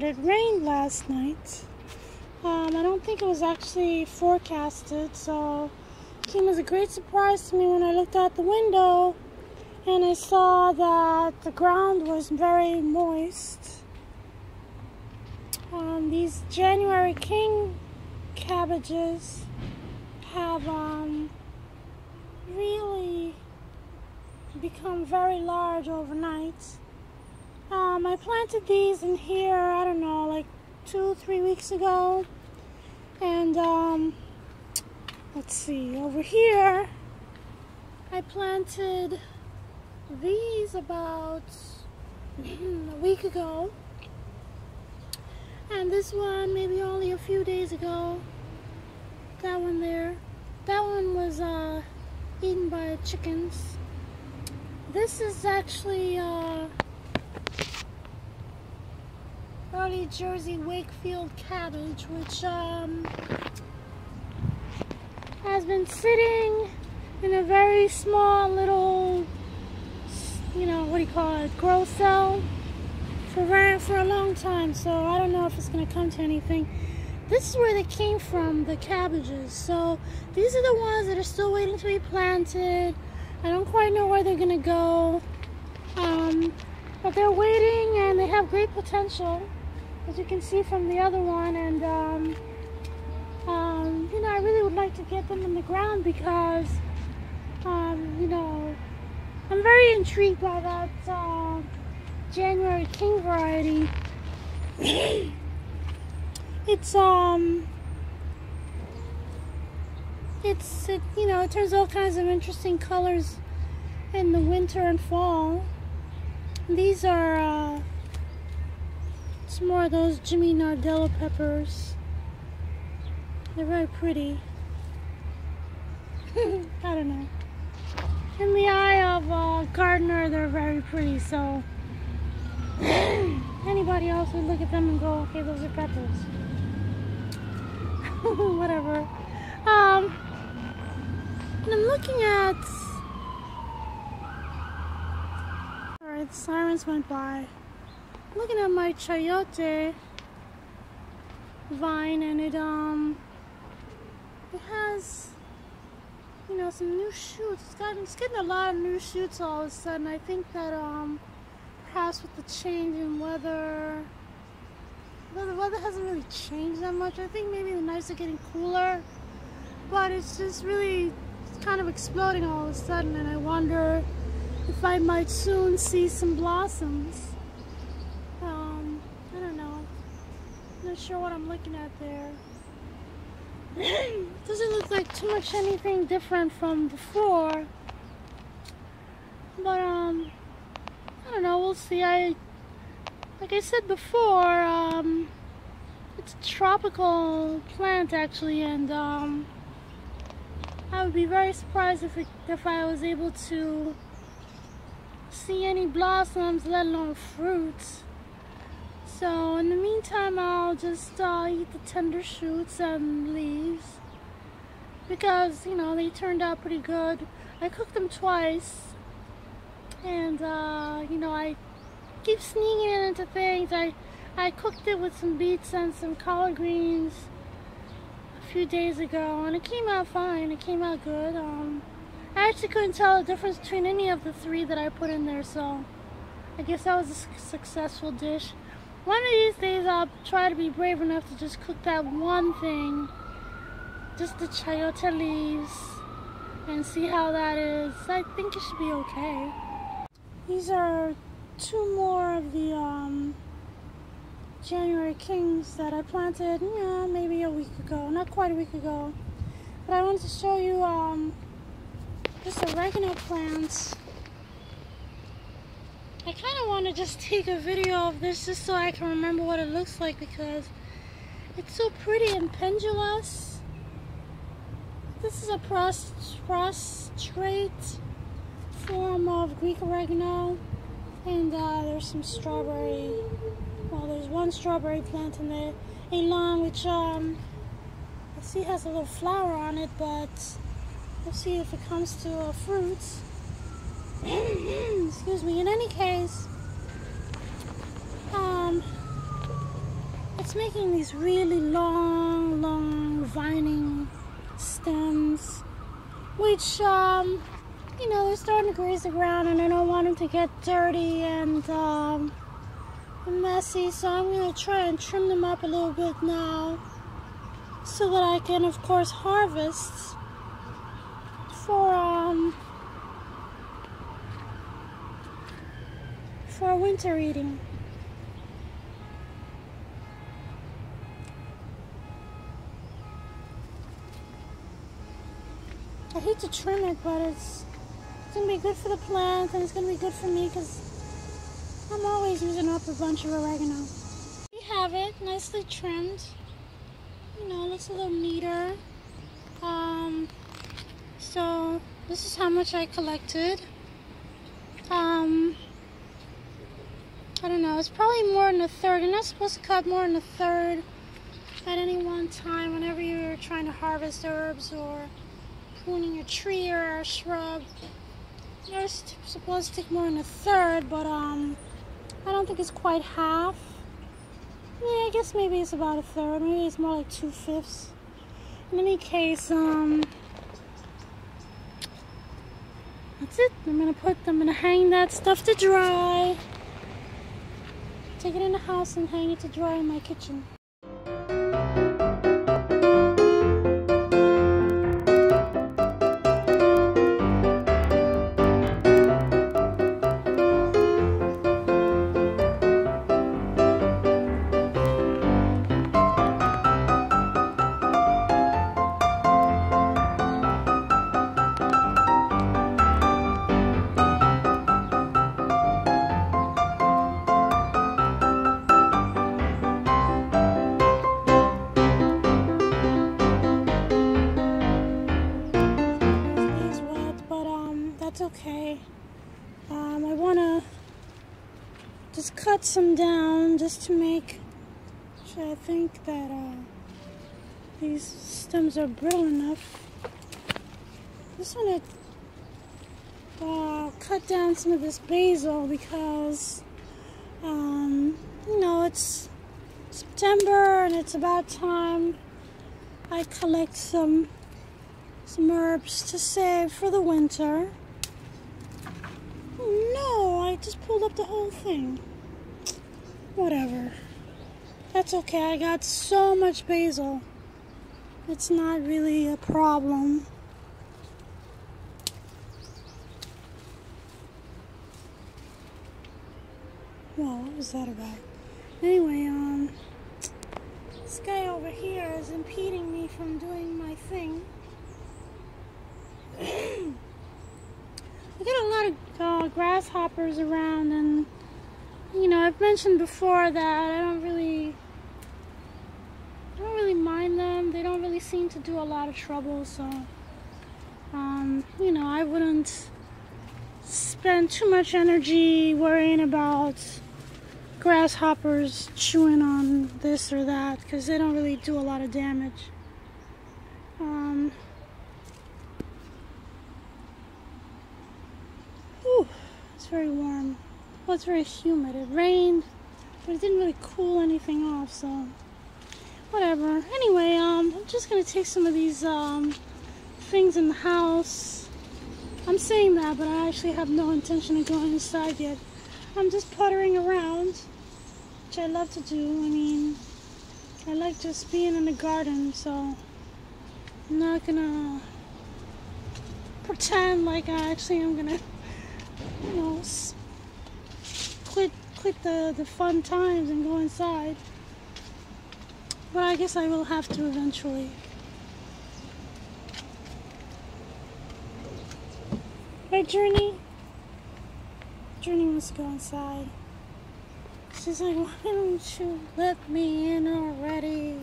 that it rained last night. I don't think it was actually forecasted, so it came as a great surprise to me when I looked out the window and I saw that the ground was very moist. These January King cabbages have really become very large overnight. I planted these in here, I don't know, like 2-3 weeks ago. And let's see, over here I planted these about a week ago. And this one maybe only a few days ago. That one there. That one was eaten by chickens. This is actually early Jersey Wakefield cabbage, which has been sitting in a very small little, you know, what do you call it, grow cell for a long time. So I don't know if it's going to come to anything. This is where they came from, the cabbages. So these are the ones that are still waiting to be planted. I don't quite know where they're going to go. But they're waiting and they have great potential, as you can see from the other one. And, you know, I really would like to get them in the ground because, you know, I'm very intrigued by that January King variety. You know, it turns all kinds of interesting colors in the winter and fall. These are it's more of those Jimmy Nardello peppers. They're very pretty. I don't know. In the eye of a gardener, they're very pretty, so anybody else would look at them and go, okay, those are peppers. Whatever. And I'm looking at... Alright, the sirens went by. I'm looking at my chayote vine, and it has, you know, some new shoots. It's getting a lot of new shoots all of a sudden. I think that perhaps with the change in weather, the weather hasn't really changed that much. I think maybe the nights are getting cooler, but it's just really kind of exploding all of a sudden, and I wonder if I might soon see some blossoms. I don't know. I'm not sure what I'm looking at there. It doesn't look like too much anything different from before, but I don't know, we'll see. Like I said before, it's a tropical plant actually, and I would be very surprised if I was able to see any blossoms, let alone fruits. So in the meantime, I'll just eat the tender shoots and leaves because, you know, they turned out pretty good. I cooked them twice, and you know, I keep sneaking it into things. I cooked it with some beets and some collard greens a few days ago, and it came out fine. It came out good. I actually couldn't tell the difference between any of the three that I put in there, so I guess that was a successful dish. One of these days I'll try to be brave enough to just cook that one thing, just the chayote leaves, and see how that is. I think it should be okay. These are two more of the January Kings that I planted, yeah, maybe a week ago, not quite a week ago. But I wanted to show you this oregano plant. I kind of want to just take a video of this just so I can remember what it looks like, because it's so pretty and pendulous. This is a prostrate form of Greek oregano, and there's some strawberry. Well, there's one strawberry plant in there, elan, which I see has a little flower on it, but we'll see if it comes to fruits. Excuse me. In any case, it's making these really long vining stems, which, you know, they're starting to graze the ground, and I don't want them to get dirty and messy, so I'm going to try and trim them up a little bit now so that I can, of course, harvest for winter eating. I hate to trim it, but it's going to be good for the plant, and it's going to be good for me because I'm always using up a bunch of oregano. We have it nicely trimmed. You know, looks a little neater. So this is how much I collected. I don't know, it's probably more than a third. You're not supposed to cut more than a third at any one time whenever you're trying to harvest herbs or pruning a tree or a shrub. You're supposed to take more than a third, but I don't think it's quite half. Yeah, I guess maybe it's about a third. Maybe it's more like 2/5. In any case, that's it. I'm gonna hang that stuff to dry. Take it in the house and hang it to dry in my kitchen. That's okay. I want to just cut some down just to make sure. I think that these stems are brittle enough. Just want to cut down some of this basil because you know, it's September and it's about time I collect some herbs to save for the winter. No, I just pulled up the whole thing. Whatever. That's okay. I got so much basil. It's not really a problem. Well, what was that about? Anyway, this guy over here is impeding me from doing my thing. I got a lot of grasshoppers around, and you know, I've mentioned before that I don't really mind them. They don't really seem to do a lot of trouble, so you know, I wouldn't spend too much energy worrying about grasshoppers chewing on this or that because they don't really do a lot of damage. It's very warm. Well, it's very humid. It rained, but it didn't really cool anything off, so whatever. Anyway, I'm just gonna take some of these things in the house. I'm saying that, but I actually have no intention of going inside yet. I'm just puttering around, which I love to do. I mean, I like just being in the garden, so I'm not gonna pretend like I actually am gonna, you know, quit the fun times and go inside. But I guess I will have to eventually. Right, Journey? Journey wants to go inside. She's like, why don't you let me in already?